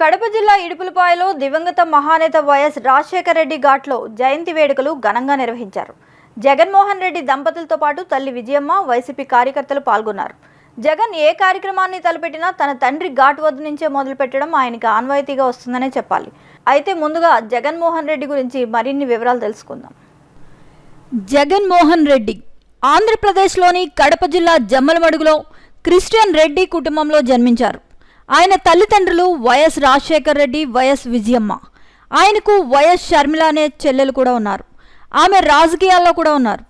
కడప జిల్లా ఇడుపులపాయలో దివంగత మహానేత వైఎస్ రాజశేఖర రెడ్డి ఘాట్లో జయంతి వేడుకలు ఘనంగా నిర్వహించారు. జగన్మోహన్ రెడ్డి దంపతులతో పాటు తల్లి విజయమ్మ, వైసీపీ కార్యకర్తలు పాల్గొన్నారు. జగన్ ఏ కార్యక్రమాన్ని తలపెట్టినా తన తండ్రి ఘాట్ వద్ద నుంచే మొదలుపెట్టడం ఆయనకి ఆనవాయితీగా వస్తుందనే చెప్పాలి. అయితే ముందుగా జగన్మోహన్ రెడ్డి గురించి మరిన్ని వివరాలు తెలుసుకుందాం. జగన్మోహన్ రెడ్డి ఆంధ్రప్రదేశ్లోని కడప జిల్లా జమ్మలమడుగులో క్రిస్టియన్ రెడ్డి కుటుంబంలో జన్మించారు. ఆయన తల్లిదండ్రులు వైఎస్ రాజశేఖర రెడ్డి, వైఎస్ విజయమ్మ. ఆయనకు వైఎస్ షర్మిల అనే చెల్లెలు కూడా ఉన్నారు. ఆమె రాజకీయాల్లో కూడా ఉన్నారు.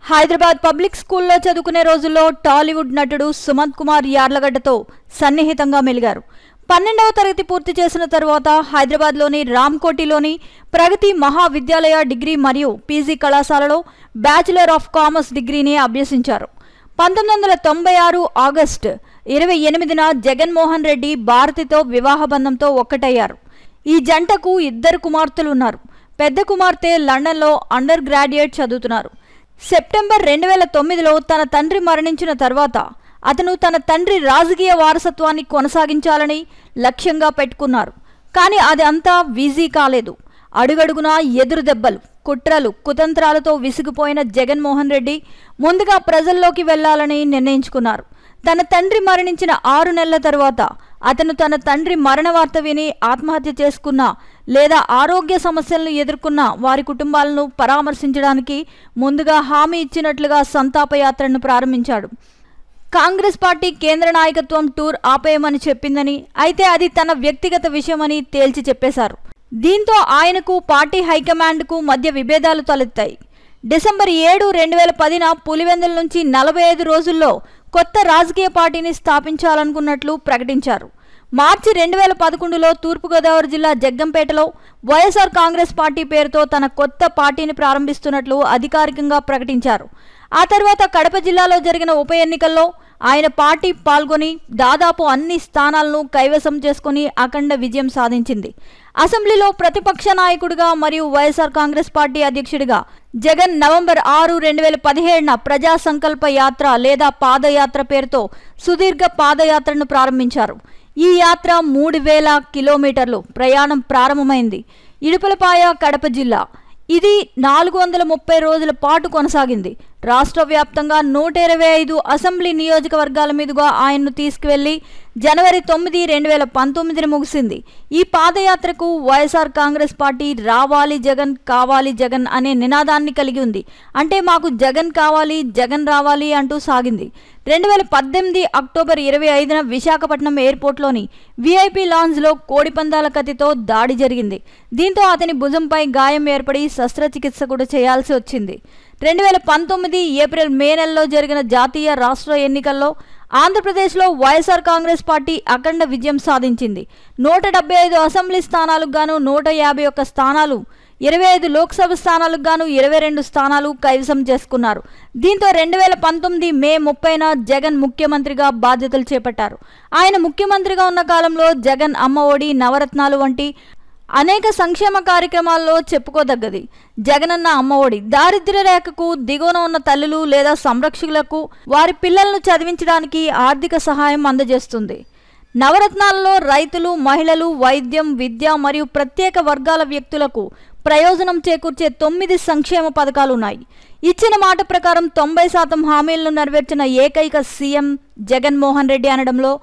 హైదరాబాద్ పబ్లిక్ స్కూల్లో చదువుకునే రోజుల్లో టాలీవుడ్ నటుడు సుమంత్ కుమార్ యార్లగడ్డతో సన్నిహితంగా మెలిగారు. 12వ తరగతి పూర్తి చేసిన తర్వాత హైదరాబాద్లోని రామ్కోటిలోని ప్రగతి మహావిద్యాలయ డిగ్రీ మరియు పీజీ కళాశాలలో బ్యాచిలర్ ఆఫ్ కామర్స్ డిగ్రీని అభ్యసించారు. 1996 ఆగస్టు 28న జగన్మోహన్ రెడ్డి భారతితో వివాహ బంధంతో ఒక్కటయ్యారు. ఈ జంటకు 2 కుమార్తెలు ఉన్నారు. పెద్ద కుమార్తె లండన్లో అండర్ గ్రాడ్యుయేట్ చదువుతున్నారు. సెప్టెంబర్ 2009లో తన తండ్రి మరణించిన తర్వాత అతను తన తండ్రి రాజకీయ వారసత్వాన్ని కొనసాగించాలని లక్ష్యంగా పెట్టుకున్నారు. కానీ అది అంతా వీజీ కాలేదు. అడుగడుగునా ఎదురు దెబ్బలు, కుట్రలు, కుతంత్రాలతో విసిగిపోయిన జగన్మోహన్ రెడ్డి ముందుగా ప్రజల్లోకి వెళ్లాలని నిర్ణయించుకున్నారు. తన తండ్రి మరణించిన 6 నెలల తర్వాత అతను తన తండ్రి మరణ వార్త విని ఆత్మహత్య చేసుకున్న లేదా ఆరోగ్య సమస్యలను ఎదుర్కొన్న వారి కుటుంబాలను పరామర్శించడానికి ముందుగా హామీ ఇచ్చినట్లుగా సంతాపయాత్రను ప్రారంభించాడు. కాంగ్రెస్ పార్టీ కేంద్ర నాయకత్వం టూర్ ఆపేయమని చెప్పిందని, అయితే అది తన వ్యక్తిగత విషయమని తేల్చి చెప్పేశారు. దీంతో ఆయనకు పార్టీ హైకమాండ్కు మధ్య విభేదాలు తలెత్తాయి. డిసెంబర్ 7, 2010న పులివెందుల నుంచి 45 రోజుల్లో కొత్త రాజకీయ పార్టీని స్థాపించాలనుకున్నట్లు ప్రకటించారు. మార్చి 2011లో తూర్పుగోదావరి జిల్లా జగ్గంపేటలో వైఎస్ఆర్ కాంగ్రెస్ పార్టీ పేరుతో తన కొత్త పార్టీని ప్రారంభిస్తున్నట్లు అధికారికంగా ప్రకటించారు. ఆ తర్వాత కడప జిల్లాలో జరిగిన ఉప ఎన్నికల్లో ఆయన పార్టీ పాల్గొని దాదాపు అన్ని స్థానాలను కైవసం చేసుకుని అఖండ విజయం సాధించింది. అసెంబ్లీలో ప్రతిపక్ష నాయకుడిగా మరియు వైఎస్ఆర్ కాంగ్రెస్ పార్టీ అధ్యక్షుడిగా జగన్ నవంబర్ 6, 2017న ప్రజా సంకల్ప యాత్ర లేదా పాదయాత్ర పేరుతో సుదీర్ఘ పాదయాత్రను ప్రారంభించారు. ఈ యాత్ర 3000 కిలోమీటర్లు ప్రయాణం ప్రారంభమైంది. ఇడుపులపాయ, కడప జిల్లా. ఇది 430 రోజుల పాటు కొనసాగింది. రాష్ట్ర వ్యాప్తంగా 125 అసెంబ్లీ నియోజకవర్గాల మీదుగా ఆయన్ను తీసుకువెళ్లి జనవరి 9, 2019ని ముగిసింది. ఈ పాదయాత్రకు వైఎస్ఆర్ కాంగ్రెస్ పార్టీ రావాలి జగన్, కావాలి జగన్ అనే నినాదాన్ని కలిగి ఉంది. అంటే మాకు జగన్ కావాలి, జగన్ రావాలి అంటూ సాగింది. 2018 అక్టోబర్ 25న విశాఖపట్నం ఎయిర్పోర్ట్లోని విఐపి లాంజ్లో కోడిపందాల కత్తితో దాడి జరిగింది. దీంతో అతని భుజంపై గాయం ఏర్పడి శస్త్రచికిత్స కూడా చేయాల్సి వచ్చింది. 2019 ఏప్రిల్, మే నెలలో జరిగిన జాతీయ, రాష్ట్ర ఎన్నికల్లో ఆంధ్రప్రదేశ్లో వైఎస్ఆర్ కాంగ్రెస్ పార్టీ అఖండ విజయం సాధించింది. 175 అసెంబ్లీ స్థానాలకు గాను 151 స్థానాలు, 25 లోక్సభ స్థానాలకు గాను 22 స్థానాలు కైవసం చేసుకున్నారు. దీంతో 2019 మే 30న జగన్ ముఖ్యమంత్రిగా బాధ్యతలు చేపట్టారు. ఆయన ముఖ్యమంత్రిగా ఉన్న కాలంలో జగన్ అమ్మ ఒడి, నవరత్నాలు వంటి అనేక సంక్షేమ కార్యక్రమాల్లో చెప్పుకోదగ్గది. జగనన్న అమ్మ ఒడి దారిద్ర్య రేఖకు దిగువన ఉన్న తల్లులు లేదా సంరక్షకులకు వారి పిల్లలను చదివించడానికి ఆర్థిక సహాయం అందజేస్తుంది. నవరత్నాలలో రైతులు, మహిళలు, వైద్యం, విద్య మరియు ప్రత్యేక వర్గాల వ్యక్తులకు ప్రయోజనం చేకూర్చే 9 సంక్షేమ పథకాలు ఉన్నాయి. ఇచ్చిన మాట ప్రకారం 90% హామీలను నెరవేర్చిన ఏకైక సీఎం జగన్మోహన్ రెడ్డి అనడంలో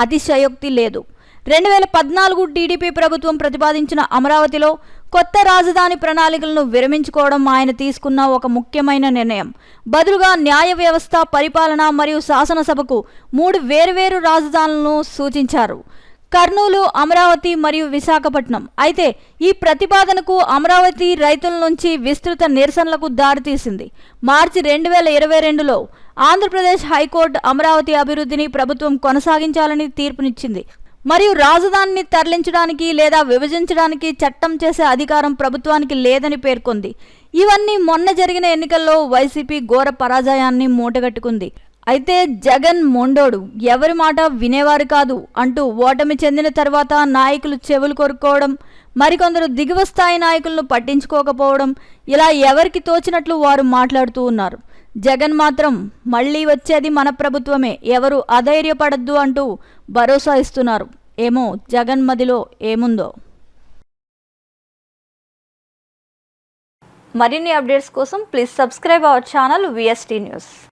అతిశయోక్తి లేదు. 2014 టీడీపీ ప్రభుత్వం ప్రతిపాదించిన అమరావతిలో కొత్త రాజధాని ప్రణాళికలను విరమించుకోవడం ఆయన తీసుకున్న ఒక ముఖ్యమైన నిర్ణయం. బదులుగా న్యాయ వ్యవస్థ, పరిపాలన మరియు శాసనసభకు 3 వేర్వేరు రాజధానులను సూచించారు: కర్నూలు, అమరావతి మరియు విశాఖపట్నం. అయితే ఈ ప్రతిపాదనకు అమరావతి రైతుల నుంచి విస్తృత నిరసనలకు దారితీసింది. మార్చి 2022లో ఆంధ్రప్రదేశ్ హైకోర్టు అమరావతి అభివృద్ధిని ప్రభుత్వం కొనసాగించాలని తీర్పునిచ్చింది మరియు రాజధానిని తరలించడానికి లేదా విభజించడానికి చట్టం చేసే అధికారం ప్రభుత్వానికి లేదని పేర్కొంది. ఇవన్నీ మొన్న జరిగిన ఎన్నికల్లో వైసీపీ ఘోర పరాజయాన్ని మూటగట్టుకుంది. అయితే జగన్ మొండోడు, ఎవరి మాట వినేవారు కాదు అంటూ ఓటమి చెందిన తర్వాత నాయకులు చెవులు కొరుక్కోవడం, మరికొందరు దిగువ స్థాయి నాయకులను పట్టించుకోకపోవడం, ఇలా ఎవరికి తోచినట్లు వారు మాట్లాడుతూ ఉన్నారు. జగన్ మాత్రం మళ్లీ వచ్చేది మన ప్రభుత్వమే, ఎవరు అధైర్యపడద్దు అంటూ భరోసా ఇస్తున్నారు. ఏమో జగన్ మదిలో ఏముందో. మరిన్ని అప్డేట్స్ కోసం please subscribe our channel VST news.